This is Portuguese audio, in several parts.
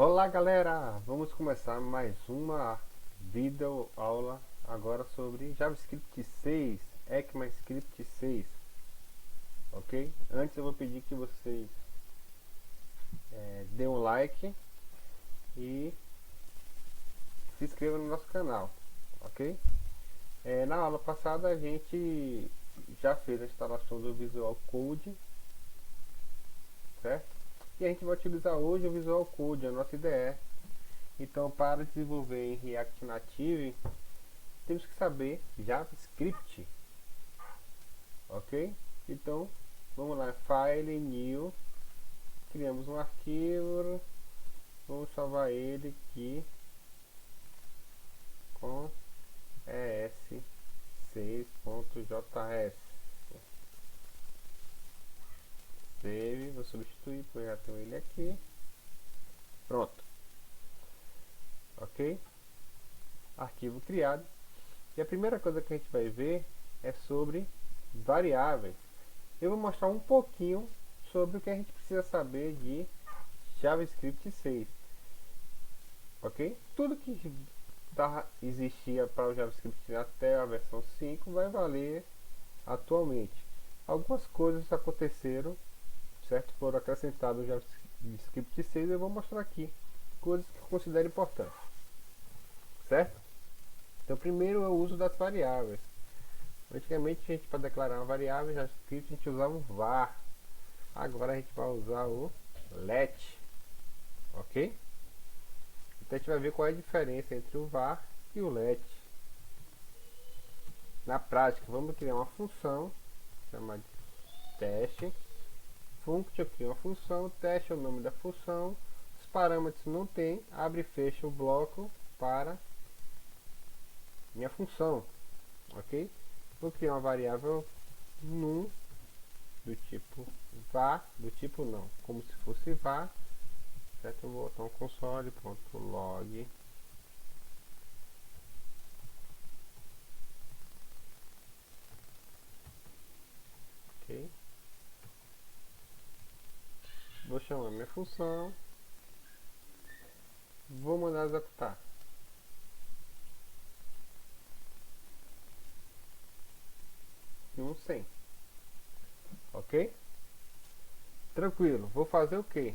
Olá galera, vamos começar mais uma vídeo aula agora sobre JavaScript 6, ECMAScript 6, ok? Antes eu vou pedir que vocês dêem um like e se inscrevam no nosso canal, ok? Na aula passada a gente já fez a instalação do Visual Code, certo? E a gente vai utilizar hoje o Visual Code, a nossa IDE. Então, para desenvolver em React Native, temos que saber JavaScript, ok? Então, vamos lá, File, New, criamos um arquivo, vamos salvar ele aqui com es6.js. Save, vou substituir, porque eu já tenho ele aqui. Pronto, ok? Arquivo criado. E a primeira coisa que a gente vai ver é sobre variáveis. Eu vou mostrar um pouquinho sobre o que a gente precisa saber de JavaScript 6, ok? Tudo que existia para o JavaScript até a versão 5 vai valer atualmente. Algumas coisas aconteceram, certo? Foram acrescentadas no JavaScript 6 e eu vou mostrar aqui coisas que eu considero importantes, certo? Então, primeiro é o uso das variáveis. Antigamente, a gente, para declarar uma variável em JavaScript, a gente usava um var. Agora a gente vai usar o let, ok? Então a gente vai ver qual é a diferença entre o var e o let. Na prática, vamos criar uma função chamada de teste. Function cria uma função, teste é o nome da função. Os parâmetros não tem, abre e fecha o bloco para minha função, ok? Vou criar uma variável num do tipo var, do tipo não, como se fosse var, certo? Eu vou botar um console.log, ok? Vou chamar minha função, vou mandar executar. Um 100, ok? Tranquilo, vou fazer o que?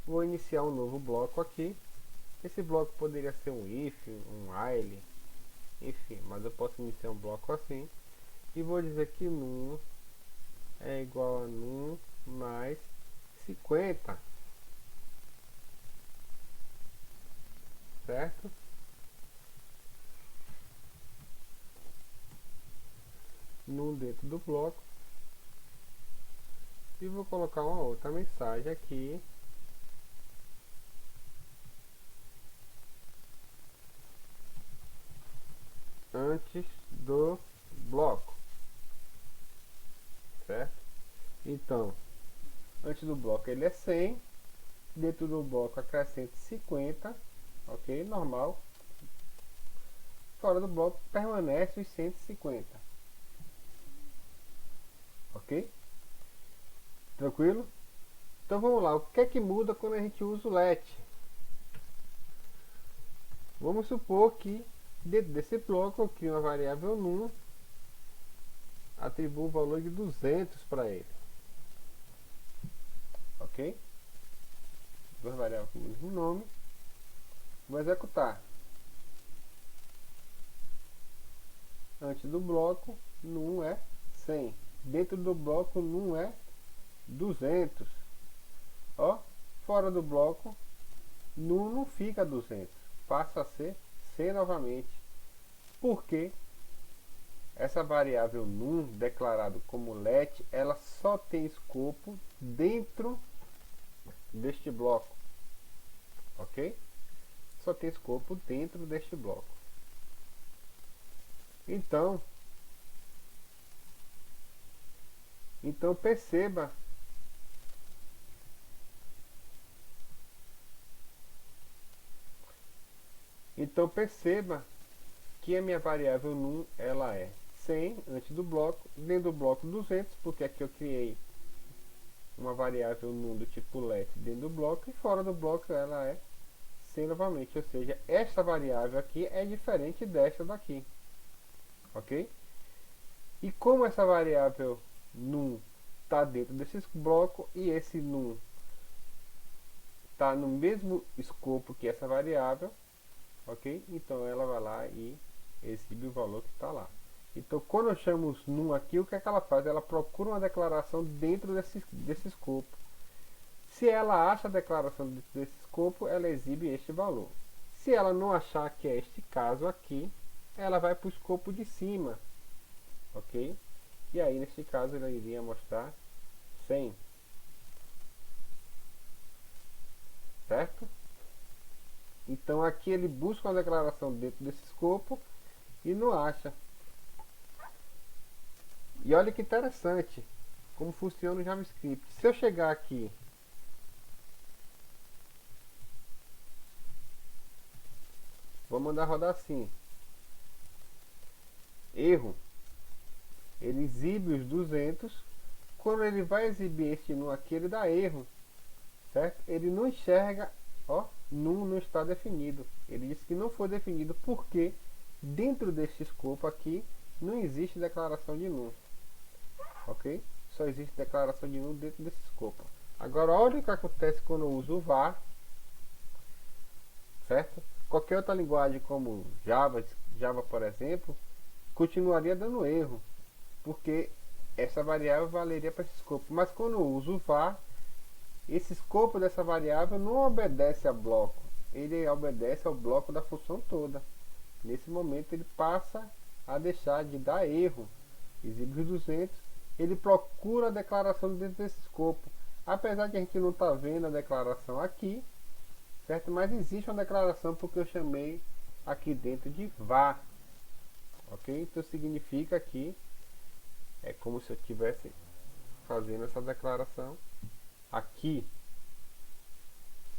Vou iniciar um novo bloco aqui. Esse bloco poderia ser um if, um while, enfim, mas eu posso iniciar um bloco assim. E vou dizer que num é igual a num mais 50, certo? Num dentro do bloco. E vou colocar uma outra mensagem aqui. Antes do bloco, certo? Então, antes do bloco ele é 100, dentro do bloco acrescente 50, ok? Normal. Fora do bloco permanece os 150, ok? Tranquilo? Então vamos lá, o que é que muda quando a gente usa o let? Vamos supor que dentro desse bloco eu crio uma variável num, atribuo o valor de 200 para ele, ok? Duas variáveis com o mesmo nome. Vou executar. Antes do bloco, num é 100. Dentro do bloco, num é 200. Ó, fora do bloco, num não fica 200. Passa a ser 100 novamente. Porque essa variável num, declarado como let, ela só tem escopo dentro deste bloco. Ok? Só tem escopo dentro deste bloco. Então perceba que a minha variável num ela é 100 antes do bloco, dentro do bloco 200, porque aqui eu criei uma variável num do tipo let dentro do bloco e fora do bloco ela é sem novamente, ou seja, esta variável aqui é diferente desta daqui, ok? E como essa variável num está dentro desse bloco e esse num está no mesmo escopo que essa variável, ok? Então ela vai lá e exibe o valor que está lá. Então quando eu chamo os num aqui, o que é que ela faz? Ela procura uma declaração dentro desse escopo. Se ela acha a declaração dentro desse escopo, ela exibe este valor. Se ela não achar que é este caso aqui, ela vai para o escopo de cima, ok? E aí neste caso ela iria mostrar 100, certo? Então aqui ele busca uma declaração dentro desse escopo e não acha. E olha que interessante como funciona o JavaScript. Se eu chegar aqui vou mandar rodar assim, erro, ele exibe os 200. Quando ele vai exibir este num aqui, ele dá erro, certo? Ele não enxerga, ó, num não está definido. Ele diz que não foi definido porque dentro deste escopo aqui não existe declaração de num, ok? Só existe declaração de num dentro desse escopo. Agora olha o que acontece quando eu uso o var, certo? Qualquer outra linguagem como Java por exemplo, continuaria dando erro, porque essa variável valeria para esse escopo. Mas quando eu uso o var, esse escopo dessa variável não obedece a bloco, ele obedece ao bloco da função toda. Nesse momento ele passa a deixar de dar erro, exibe os 200, ele procura a declaração dentro desse escopo. Apesar de a gente não estar vendo a declaração aqui, certo? Mas existe uma declaração porque eu chamei aqui dentro de var, ok? Então significa que é como se eu estivesse fazendo essa declaração aqui,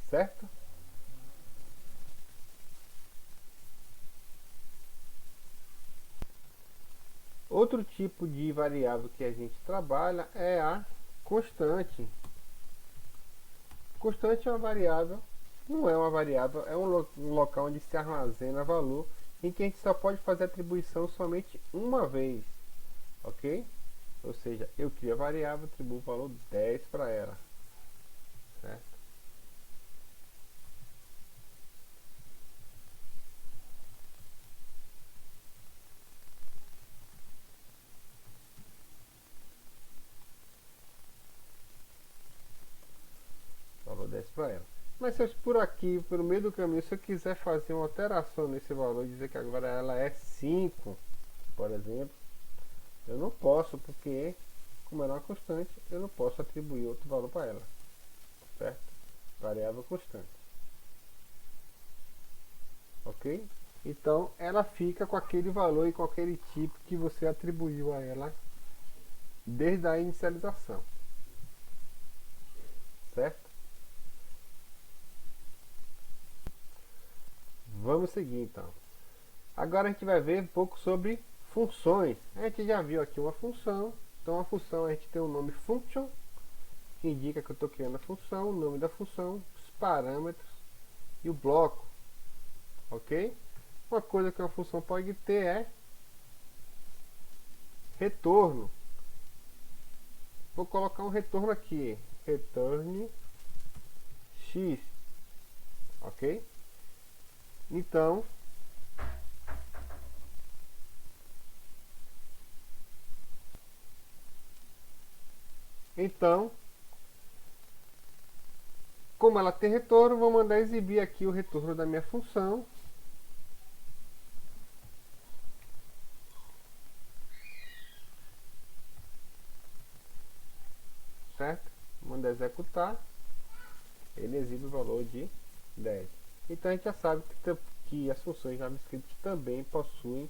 certo? Outro tipo de variável que a gente trabalha é a constante. Constante é uma variável, não é uma variável, é um local onde se armazena valor em que a gente só pode fazer atribuição somente uma vez, ok? Ou seja, eu crio a variável, atribuo o valor 10 para ela, certo? Valor 10 para ela. Mas se eu por aqui, pelo meio do caminho, se eu quiser fazer uma alteração nesse valor, dizer que agora ela é 5, por exemplo, eu não posso, porque como ela é uma constante, eu não posso atribuir outro valor para ela, certo? Variável constante, ok? Então ela fica com aquele valor e com aquele tipo que você atribuiu a ela desde a inicialização, certo? Vamos seguir então. Agora a gente vai ver um pouco sobre funções. A gente já viu aqui uma função. Então a função a gente tem o nome function, que indica que eu estou criando a função, o nome da função, os parâmetros e o bloco, ok? Uma coisa que uma função pode ter é retorno. Vou colocar um retorno aqui, return x, ok? Então como ela tem retorno, vou mandar exibir aqui o retorno da minha função. Certo? Manda executar, ele exibe o valor de 10. Então a gente já sabe que as funções JavaScript também possuem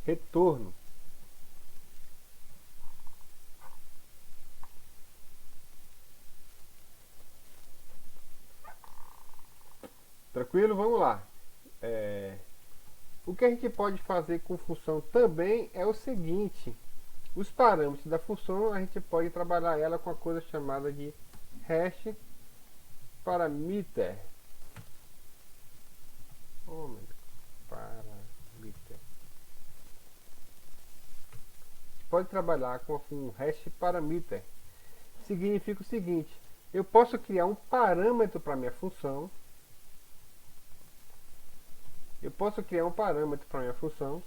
retorno. Tranquilo? Vamos lá. O que a gente pode fazer com função também é o seguinte. Os parâmetros da função a gente pode trabalhar ela com a coisa chamada de hash parameter. Parameter. Pode trabalhar com um hash parameter. Significa o seguinte: eu posso criar um parâmetro para minha função. Eu posso criar um parâmetro para minha função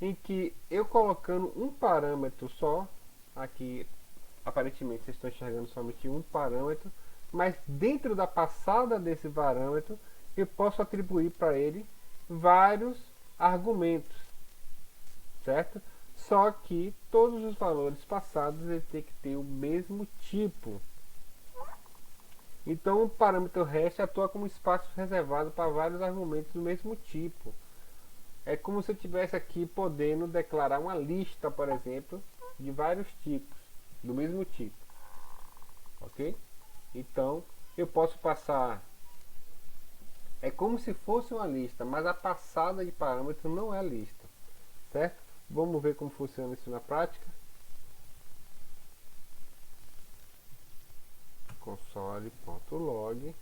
em que eu colocando um parâmetro só, aqui aparentemente vocês estão enxergando somente um parâmetro, mas dentro da passada desse parâmetro eu posso atribuir para ele vários argumentos, certo? Só que todos os valores passados ele tem que ter o mesmo tipo. Então o parâmetro hash atua como espaço reservado para vários argumentos do mesmo tipo. É como se eu tivesse aqui podendo declarar uma lista, por exemplo, de vários tipos, do mesmo tipo. Ok? Então eu posso passar. É como se fosse uma lista, mas a passada de parâmetro não é lista. Certo? Vamos ver como funciona isso na prática. Console.log.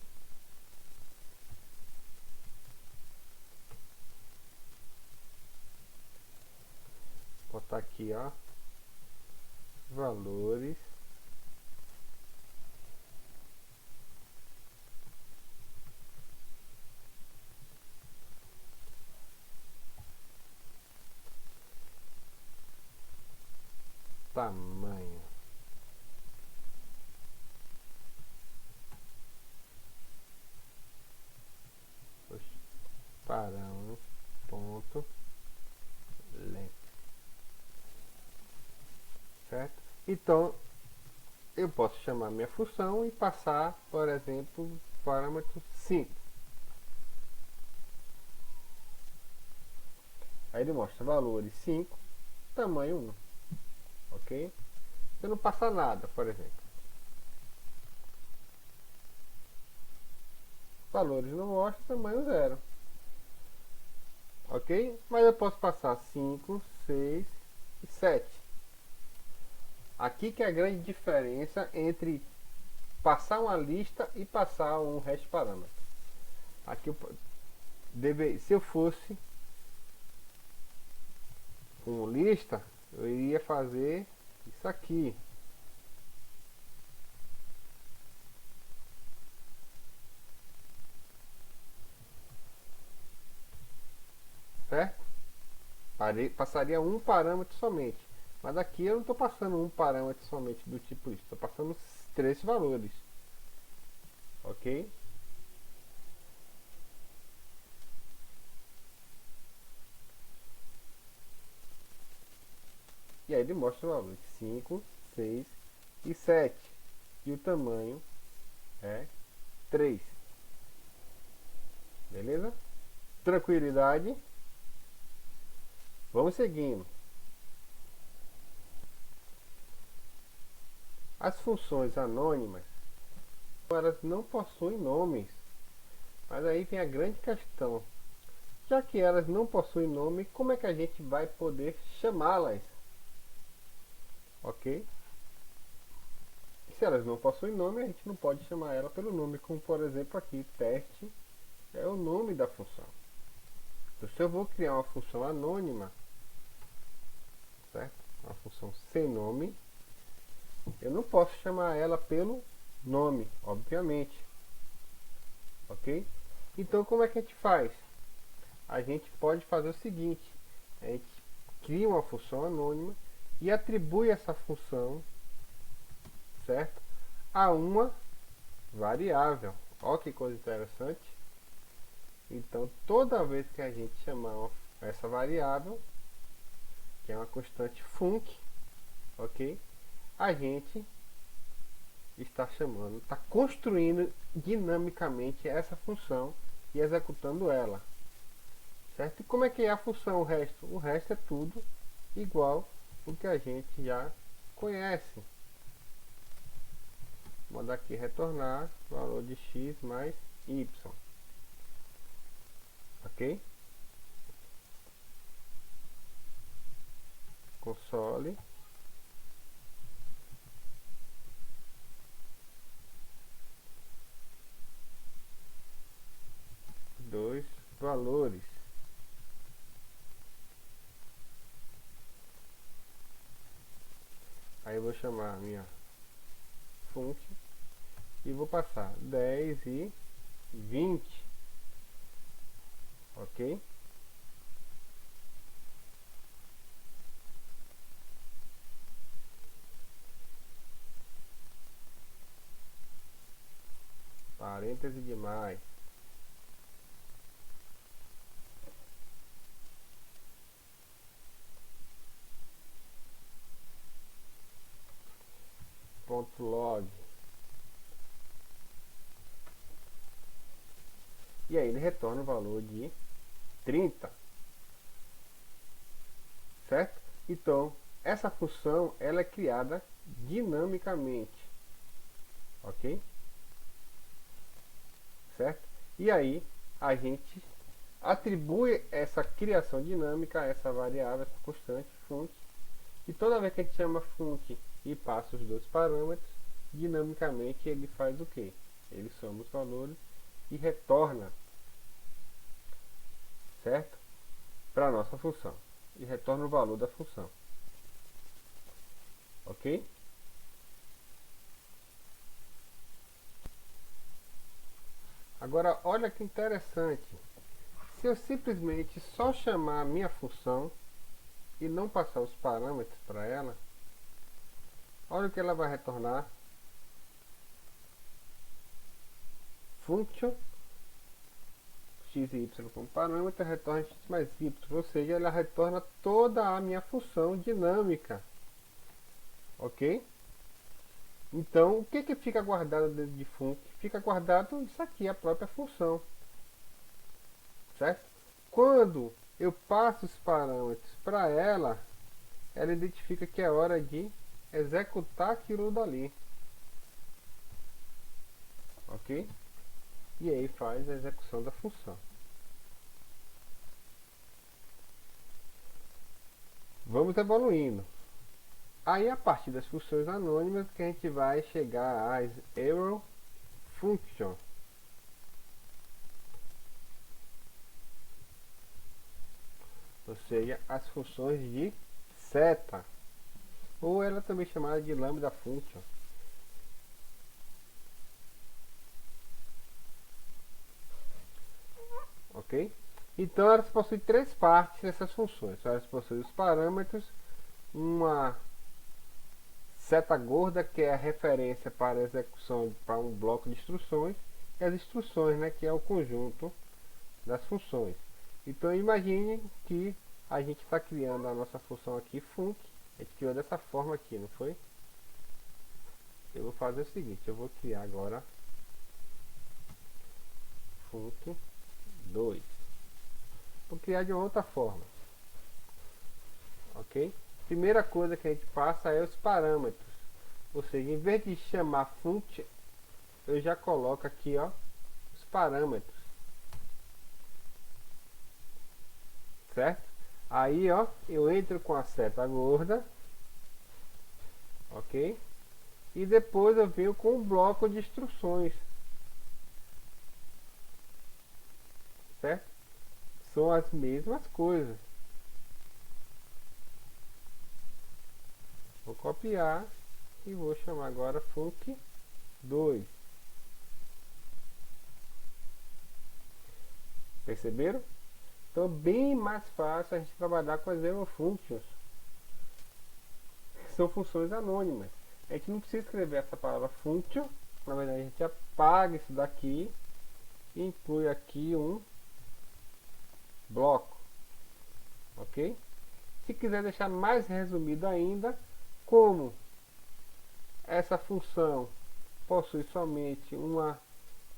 Botar aqui, ó, valores tamanho. Parâmetro ponto length. Certo? Então eu posso chamar minha função e passar, por exemplo, parâmetro 5. Aí ele mostra valores 5, tamanho 1. Ok? Se eu não passar nada, por exemplo. Valores não mostra, tamanho 0. Ok? Mas eu posso passar 5, 6 e 7. Aqui que é a grande diferença entre passar uma lista e passar um hash parâmetro. Aqui se eu fosse com lista, eu iria fazer isso aqui. Certo? Passaria um parâmetro somente. Mas aqui eu não estou passando um parâmetro somente do tipo lista. Estou passando 3 valores. Ok? E aí ele mostra o valor de 5, 6 e 7. E o tamanho é 3. Beleza? Tranquilidade. Vamos seguindo. As funções anônimas, elas não possuem nomes. Mas aí vem a grande questão. Já que elas não possuem nome, como é que a gente vai poder chamá-las? Ok? Se elas não possuem nome, a gente não pode chamar ela pelo nome, como por exemplo aqui, teste é o nome da função. Então, se eu vou criar uma função anônima, certo? Uma função sem nome, eu não posso chamar ela pelo nome, obviamente. Ok? Então, como é que a gente faz? A gente pode fazer o seguinte: a gente cria uma função anônima e atribui essa função, certo, a uma variável. Olha que coisa interessante. Então, toda vez que a gente chamar essa variável, que é uma constante func, ok, a gente está chamando, está construindo dinamicamente essa função e executando ela. Certo? E como é que é a função, o resto? O resto é tudo igual o que a gente já conhece. Vou mandar aqui retornar valor de x mais y. Ok? console dois valores. Aí eu vou chamar a minha function e vou passar 10 e 20, ok? Parêntese demais. Ponto log. E aí ele retorna o valor de 30, certo? Então, essa função ela é criada dinamicamente, ok? Certo? E aí a gente atribui essa criação dinâmica a essa variável, essa constante func, e toda vez que a gente chama func e passa os dois parâmetros, dinamicamente ele faz o que? Ele soma os valores e retorna, certo? Para a nossa função. E retorna o valor da função. Ok? Agora, olha que interessante. Se eu simplesmente só chamar a minha função e não passar os parâmetros para ela, olha o que ela vai retornar. Function x e y como parâmetro retorna x mais y, ou seja, ela retorna toda a minha função dinâmica, ok? Então, o que que fica guardado dentro de func? Fica guardado isso aqui, a própria função, certo? Quando eu passo os parâmetros para ela, ela identifica que é hora de executar aquilo dali, ok? E aí faz a execução da função. Vamos evoluindo. Aí a partir das funções anônimas que a gente vai chegar às arrow function. Ou seja, as funções de seta. Ou ela também é chamada de lambda function. Ok? Então elas possuem três partes essas funções. Elas possuem os parâmetros, uma seta gorda, que é a referência para a execução para um bloco de instruções, e as instruções, né, que é o conjunto das funções. Então imagine que a gente está criando a nossa função aqui, func, a gente criou dessa forma aqui, não foi? Eu vou fazer o seguinte, eu vou criar agora func 2. Vou criar de uma outra forma, ok? Primeira coisa que a gente passa é os parâmetros, ou seja, em vez de chamar func, eu já coloco aqui, ó, os parâmetros, certo? Aí, ó, eu entro com a seta gorda, ok? E depois eu venho com um bloco de instruções, certo? São as mesmas coisas. Vou copiar e vou chamar agora func 2. Perceberam? Então é bem mais fácil a gente trabalhar com as arrow functions, que são funções anônimas. A gente não precisa escrever essa palavra function, na verdade a gente apaga isso daqui e inclui aqui um bloco, ok? Se quiser deixar mais resumido ainda, como essa função possui somente uma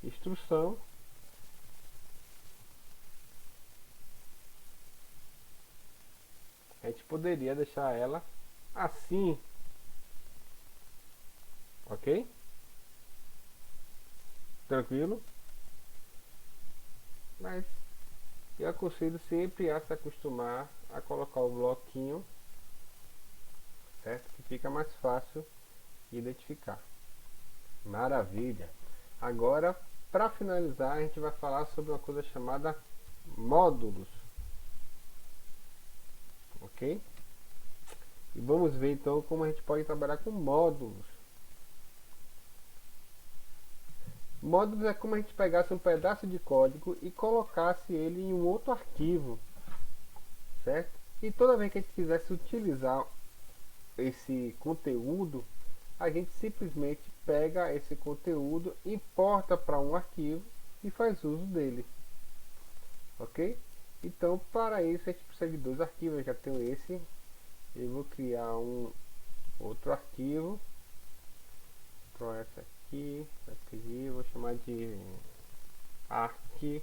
instrução, a gente poderia deixar ela assim, ok? Tranquilo? Mas eu aconselho sempre a se acostumar a colocar o bloquinho certo? Que fica mais fácil identificar. Maravilha! Agora, para finalizar, a gente vai falar sobre uma coisa chamada módulos, ok? E vamos ver então como a gente pode trabalhar com módulos. Módulos é como a gente pegasse um pedaço de código e colocasse ele em um outro arquivo, certo? E toda vez que a gente quisesse utilizar esse conteúdo, a gente simplesmente pega esse conteúdo, importa para um arquivo e faz uso dele, ok? Então, para isso a gente precisa de dois arquivos. Eu já tenho esse, eu vou criar um outro arquivo para essa aqui, vou chamar de arc.js,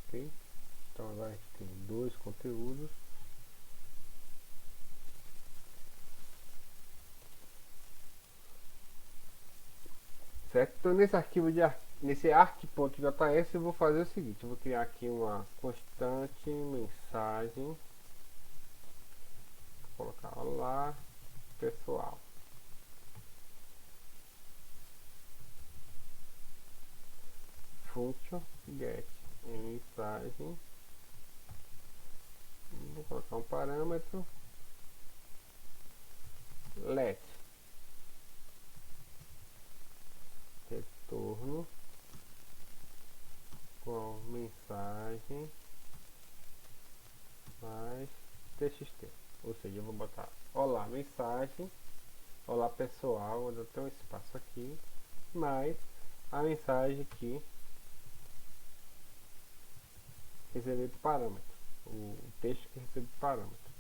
ok? Então agora a gente tem dois conteúdos. Certo? Então nesse arc.js eu vou fazer o seguinte, eu vou criar aqui uma constante mensagem, vou colocar olá pessoal. Function get mensagem, vou colocar um parâmetro let retorno com mensagem mais txt, ou seja, eu vou botar olá mensagem, olá pessoal, onde eu tenho um espaço aqui, mais a mensagem que receber do parâmetro, o texto que recebe do parâmetro,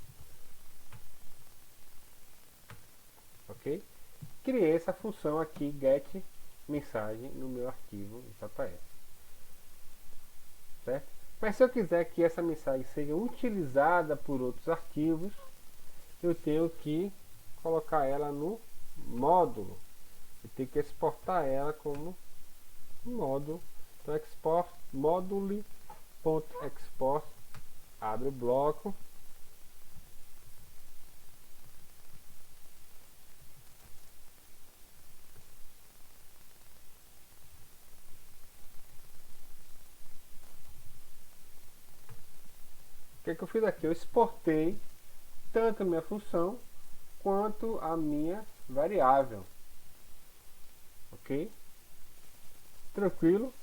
ok? Criei essa função aqui get mensagem no meu arquivo JS, certo? Mas se eu quiser que essa mensagem seja utilizada por outros arquivos, eu tenho que colocar ela no módulo, eu tenho que exportar ela como um módulo. Então export module.export, abre o bloco, o que eu fiz aqui? Eu exportei tanto a minha função quanto a minha variável, ok? Tranquilo?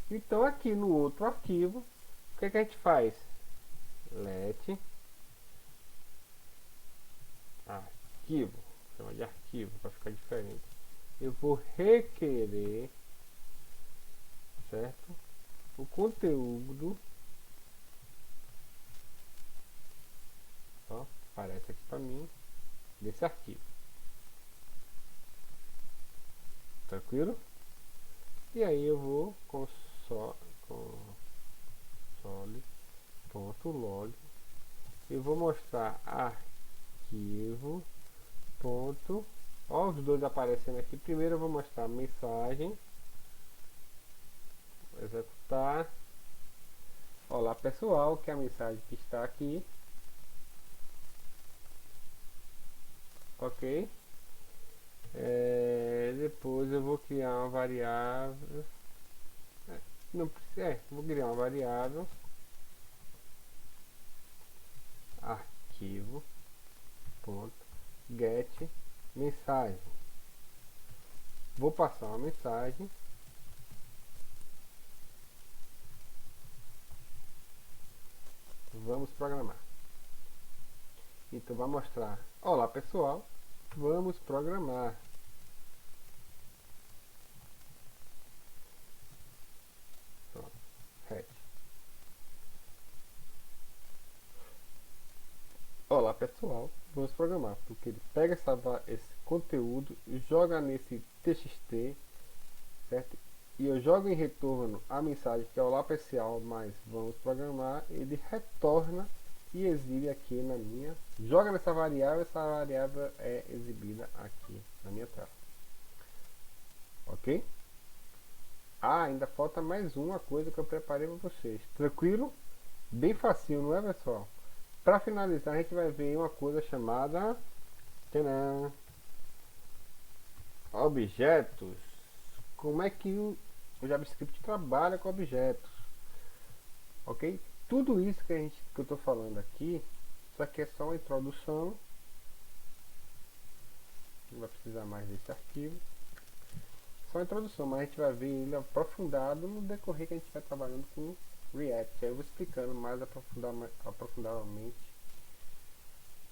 Então aqui no outro arquivo, o que a gente faz? Let arquivo, chama de arquivo para ficar diferente. Eu vou requerer, certo? O conteúdo, ó, aparece aqui para mim, desse arquivo. Tranquilo? E aí eu vou console.log e vou mostrar arquivo ponto, ó, os dois aparecendo aqui. Primeiro eu vou mostrar a mensagem, vou executar, olá pessoal, que é a mensagem que está aqui, ok? Depois eu vou criar uma variável, não precisa, vou criar uma variável arquivo ponto get mensagem, vou passar uma mensagem, vamos programar. Então vai mostrar olá pessoal, vamos programar. Pronto, olá pessoal, vamos programar, porque ele pega esse conteúdo, joga nesse txt, certo? E eu jogo em retorno a mensagem que é olá pessoal, mas vamos programar, ele retorna e exibe aqui na minha, joga nessa variável, essa variável é exibida aqui na minha tela, ok? Ainda falta mais uma coisa que eu preparei para vocês, tranquilo? Bem facinho, não é, pessoal? Para finalizar, a gente vai ver uma coisa chamada tcharam, objetos. Como é que o JavaScript trabalha com objetos, ok? Tudo isso que eu estou falando aqui, isso aqui é só uma introdução. Não vai precisar mais desse arquivo. Só uma introdução, mas a gente vai ver ele aprofundado no decorrer que a gente vai trabalhando com React. Aí eu vou explicando mais aprofundadamente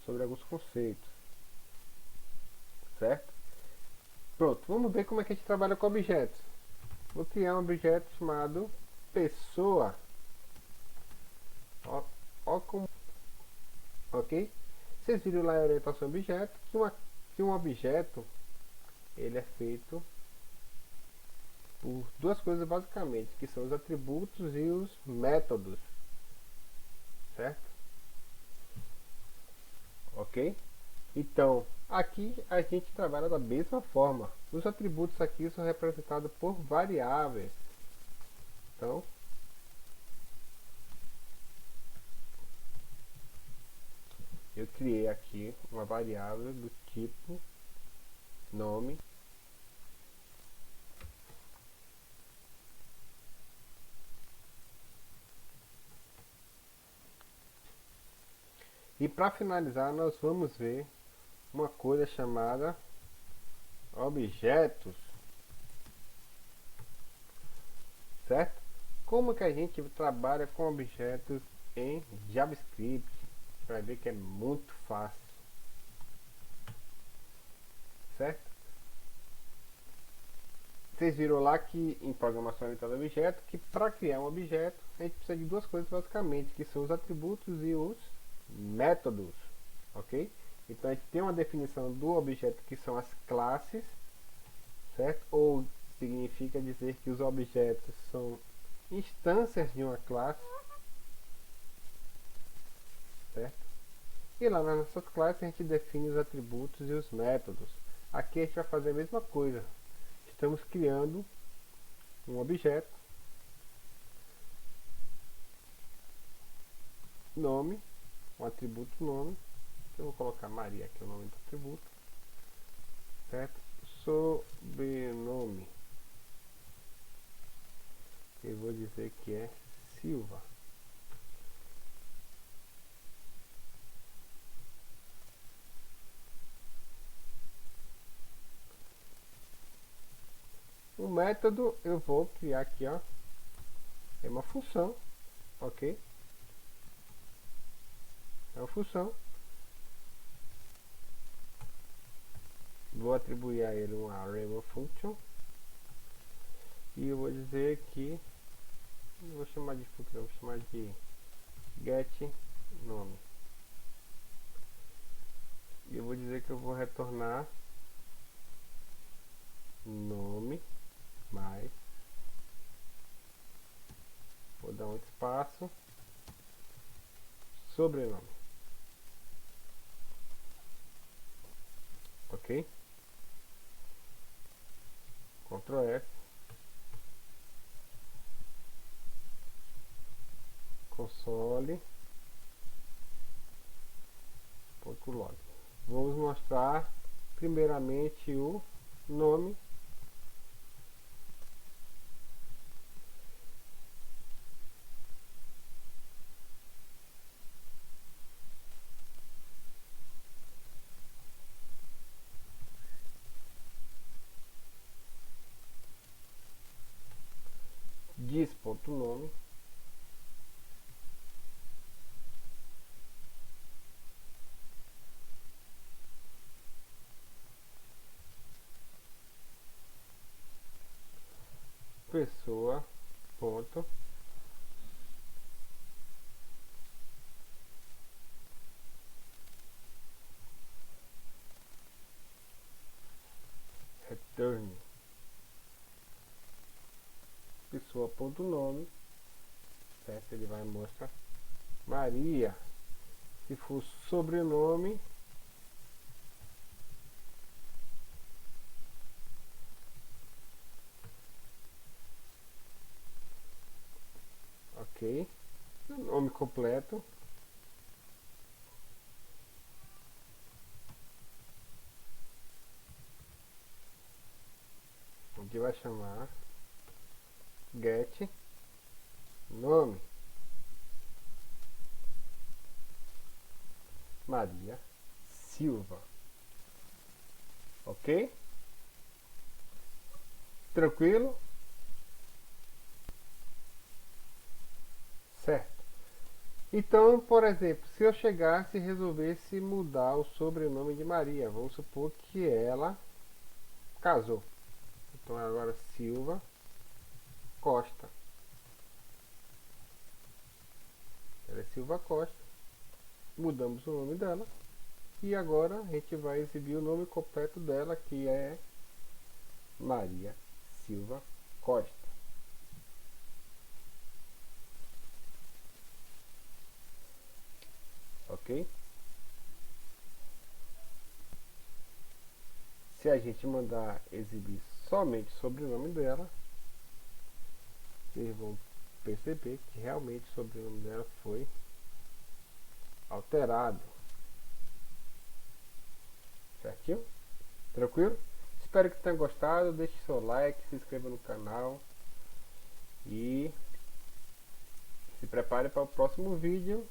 sobre alguns conceitos, certo? Pronto, vamos ver como é que a gente trabalha com objetos. Vou criar um objeto chamado pessoa. Ó, ó como, ok? Vocês viram lá a orientação objeto, que um objeto ele é feito por duas coisas basicamente, que são os atributos e os métodos, certo? Ok? Então, aqui a gente trabalha da mesma forma. Os atributos aqui são representados por variáveis. Então, eu criei aqui uma variável do tipo nome. E para finalizar, nós vamos ver uma coisa chamada objetos, certo? Como que a gente trabalha com objetos em JavaScript? Você vai ver que é muito fácil, certo? Vocês viram lá que em programação orientada a objeto, que para criar um objeto a gente precisa de duas coisas basicamente, que são os atributos e os métodos, ok? Então a gente tem uma definição do objeto que são as classes, certo? Ou significa dizer que os objetos são instâncias de uma classe, certo? E lá nas nossas classes a gente define os atributos e os métodos. Aqui a gente vai fazer a mesma coisa. Estamos criando um objeto, nome, um atributo nome, que eu vou colocar Maria, que é o nome do atributo, certo? Sobrenome, eu vou dizer que é Silva. O método eu vou criar aqui, ó, é uma função, ok? É uma função. Vou atribuir a ele um array function e eu vou dizer que não vou chamar de function, vou chamar de get nome. E eu vou dizer que eu vou retornar nome mais, vou dar um espaço, sobrenome, ok? Ctrl F, console.log. Vamos mostrar primeiramente o nome. Diz.nome. Pessoa. Ponto. Return. Pessoa.nome, certo? Ele vai mostrar Maria. Se for sobrenome, ok? Se o nome nome completo. Que vai chamar get nome Maria Silva. Ok? Tranquilo? Certo. Então, por exemplo, se eu chegasse e resolvesse mudar o sobrenome de Maria, vamos supor que ela casou. Então agora Silva Costa. Ela é Silva Costa. Mudamos o nome dela. E agora a gente vai exibir o nome completo dela, que é Maria Silva Costa. Ok? Se a gente mandar exibir somente o sobrenome dela, vocês vão perceber que realmente o sobrenome dela foi alterado. Certinho? Tranquilo? Espero que tenham gostado. Deixe seu like, se inscreva no canal e se prepare para o próximo vídeo